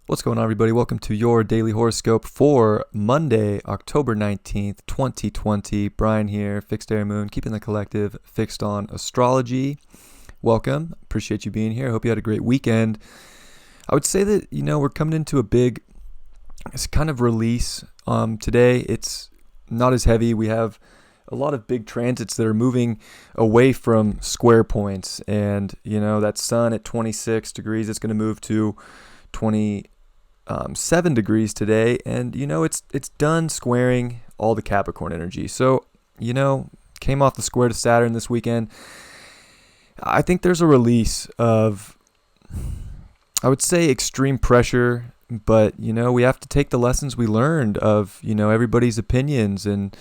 What's going on, everybody? Welcome to your daily horoscope for Monday, October 19th, 2020. Brian here, Fixed Air Moon, keeping the collective fixed on astrology. Welcome. Appreciate you being here. I hope you had a great weekend. I would say that, we're coming into it's kind of release. Today, it's not as heavy. We have a lot of big transits that are moving away from square points. And, that sun at 26 degrees, it's going to move to 27 degrees today, and it's done squaring all the Capricorn energy. So came off the square to Saturn this weekend. I think there's a release of, I would say, extreme pressure, but we have to take the lessons we learned of everybody's opinions and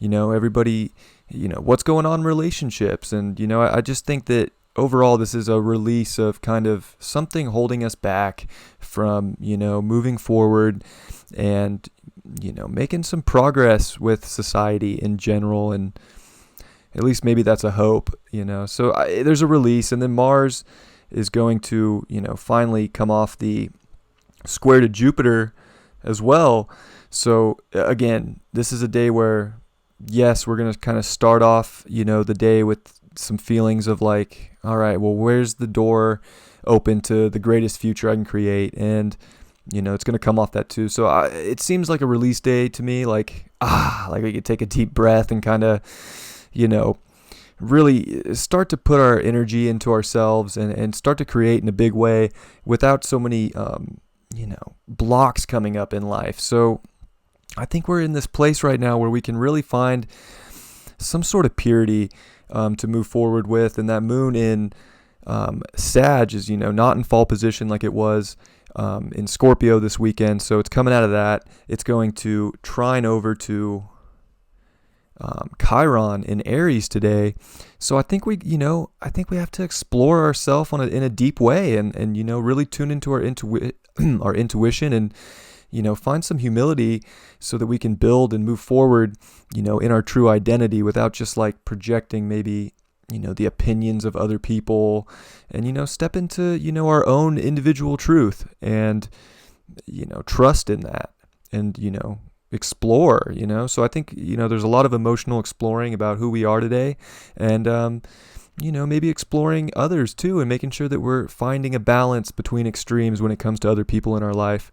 everybody what's going on in relationships. And I just think that overall, this is a release of kind of something holding us back from, moving forward and, making some progress with society in general. And at least maybe that's a hope, So there's a release. And then Mars is going to, finally come off the square to Jupiter as well. So again, this is a day where, yes, we're going to kind of start off, the day with some feelings of like, all right, well, where's the door open to the greatest future I can create? And, it's going to come off that too. So it seems like a release day to me, like we could take a deep breath and kind of, really start to put our energy into ourselves and start to create in a big way without so many, blocks coming up in life. So I think we're in this place right now where we can really find some sort of purity to move forward with. And that moon in Sag is, not in fall position like it was in Scorpio this weekend. So it's coming out of that. It's going to trine over to Chiron in Aries today. So I think we have to explore ourselves in a deep way and really tune into our our intuition and find some humility so that we can build and move forward, in our true identity without just like projecting maybe, the opinions of other people and, step into, our own individual truth and, trust in that and, explore, So I think, there's a lot of emotional exploring about who we are today and, maybe exploring others too and making sure that we're finding a balance between extremes when it comes to other people in our life.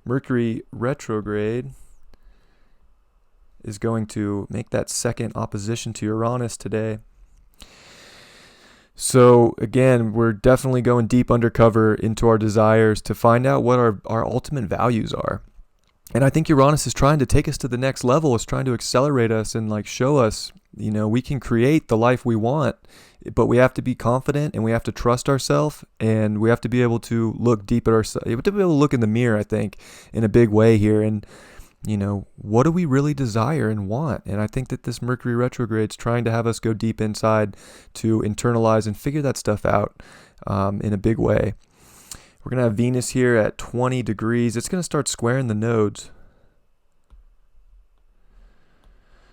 Mercury retrograde is going to make that second opposition to Uranus today. So again, we're definitely going deep undercover into our desires to find out what our ultimate values are. And I think Uranus is trying to take us to the next level, is trying to accelerate us and like show us, we can create the life we want, but we have to be confident and we have to trust ourselves and we have to be able to look deep at ourselves. We have to be able to look in the mirror, I think, in a big way here. And, what do we really desire and want? And I think that this Mercury retrograde is trying to have us go deep inside to internalize and figure that stuff out in a big way. We're going to have Venus here at 20 degrees. It's going to start squaring the nodes.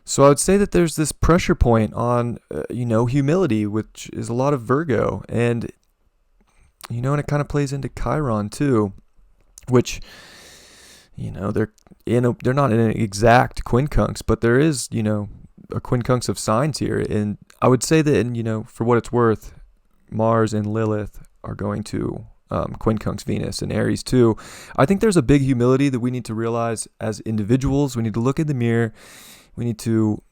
So I would say that there's this pressure point on, humility, which is a lot of Virgo. And, and it kind of plays into Chiron too, which, they're not in an exact quincunx, but there is, a quincunx of signs here. And I would say that, for what it's worth, Mars and Lilith are going to quincunx Venus and Aries too. I think there's a big humility that we need to realize as individuals. We need to look in the mirror. We need to,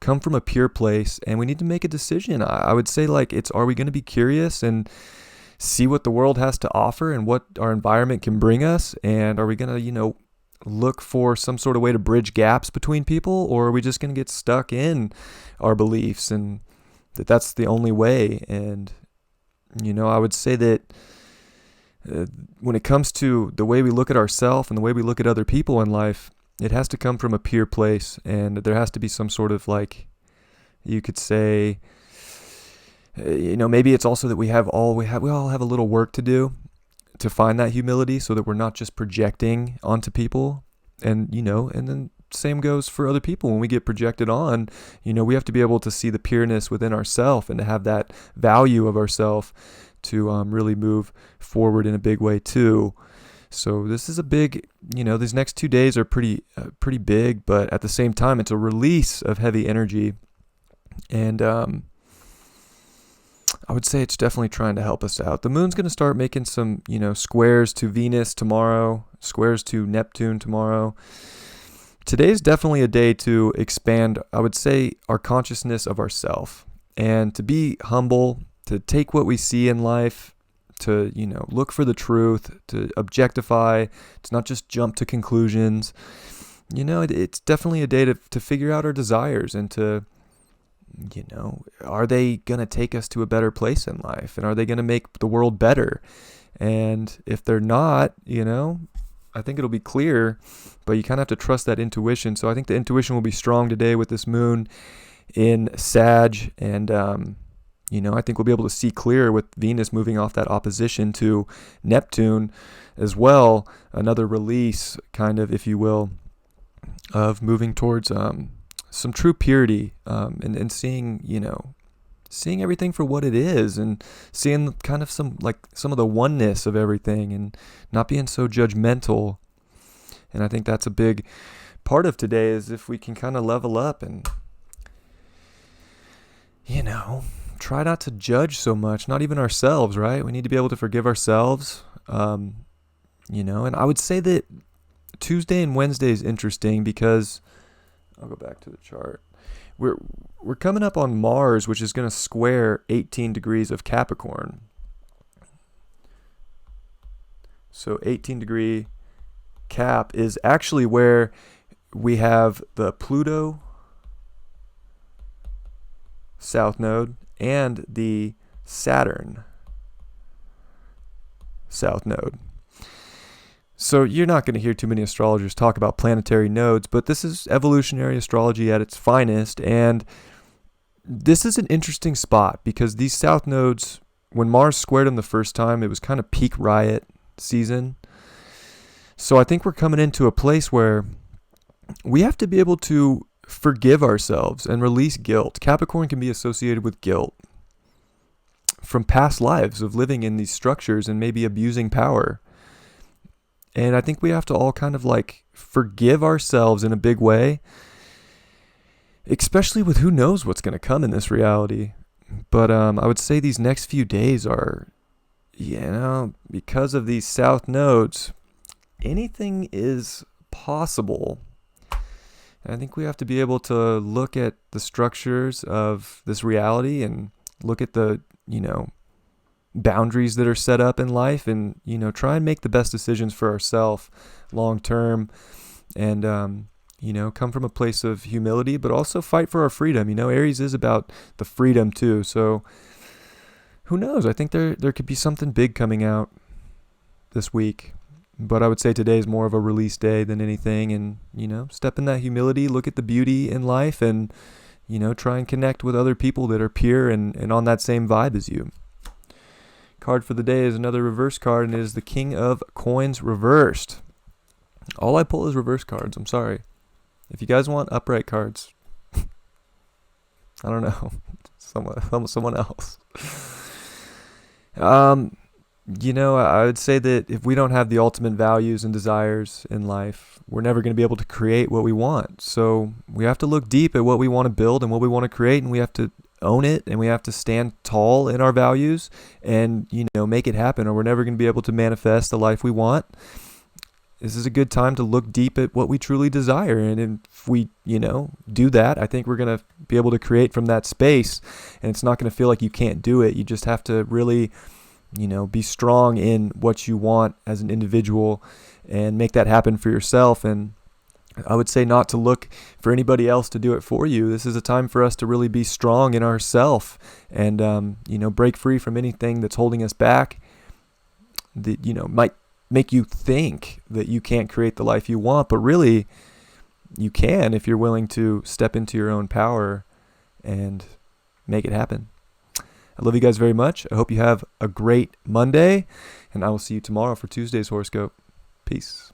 come from a pure place and we need to make a decision. I would say are we going to be curious and see what the world has to offer and what our environment can bring us? And are we going to, look for some sort of way to bridge gaps between people, or are we just going to get stuck in our beliefs and that's the only way? And, I would say that when it comes to the way we look at ourselves and the way we look at other people in life, it has to come from a pure place, and there has to be some sort of you could say, maybe it's also that we all have a little work to do to find that humility so that we're not just projecting onto people. And, and then same goes for other people. When we get projected on, we have to be able to see the pureness within ourselves and to have that value of ourselves to really move forward in a big way too. So this is a big, these next 2 days are pretty big, but at the same time, it's a release of heavy energy. And I would say it's definitely trying to help us out. The moon's going to start making some, squares to Venus tomorrow, squares to Neptune tomorrow. Today's definitely a day to expand, I would say, our consciousness of ourself, and to be humble, to take what we see in life, to, look for the truth, to objectify, to not just jump to conclusions. It's definitely a day to figure out our desires and to, are they going to take us to a better place in life? And are they going to make the world better? And if they're not, I think it'll be clear, but you kind of have to trust that intuition. So I think the intuition will be strong today with this moon in Sag. And, I think we'll be able to see clear with Venus moving off that opposition to Neptune as well. Another release, kind of, if you will, of moving towards some true purity, and seeing everything for what it is, and seeing kind of some of the oneness of everything, and not being so judgmental. And I think that's a big part of today, is if we can kind of level up and, try not to judge so much, not even ourselves, right? We need to be able to forgive ourselves, and I would say that Tuesday and Wednesday is interesting because I'll go back to the chart. We're coming up on Mars, which is going to square 18 degrees of Capricorn. So 18-degree Cap is actually where we have the Pluto South Node and the Saturn South Node. So you're not going to hear too many astrologers talk about planetary nodes, but this is evolutionary astrology at its finest. And this is an interesting spot because these south nodes, when Mars squared them the first time, it was kind of peak riot season. So I think we're coming into a place where we have to be able to forgive ourselves and release guilt. Capricorn can be associated with guilt from past lives of living in these structures and maybe abusing power. And I think we have to all kind of forgive ourselves in a big way, especially with who knows what's going to come in this reality. But I would say these next few days are, because of these south nodes, anything is possible. And I think we have to be able to look at the structures of this reality and look at the, boundaries that are set up in life, and try and make the best decisions for ourselves long term, and come from a place of humility, but also fight for our freedom. Aries is about the freedom too, so who knows? I think there could be something big coming out this week, but I would say today is more of a release day than anything, and step in that humility, look at the beauty in life, and try and connect with other people that are pure and on that same vibe as you. Card for the day is another reverse card, and it is the King of Coins reversed. All I pull is reverse cards. I'm sorry. If you guys want upright cards, I don't know, someone else. I would say that if we don't have the ultimate values and desires in life, we're never going to be able to create what we want. So we have to look deep at what we want to build and what we want to create, and we have to own it, and we have to stand tall in our values and make it happen, or we're never going to be able to manifest the life we want. This is a good time to look deep at what we truly desire, and if we do that, I think we're going to be able to create from that space, and it's not going to feel like you can't do it. You just have to really be strong in what you want as an individual and make that happen for yourself. And I would say not to look for anybody else to do it for you. This is a time for us to really be strong in ourself and, break free from anything that's holding us back that, might make you think that you can't create the life you want, but really you can if you're willing to step into your own power and make it happen. I love you guys very much. I hope you have a great Monday, and I will see you tomorrow for Tuesday's horoscope. Peace.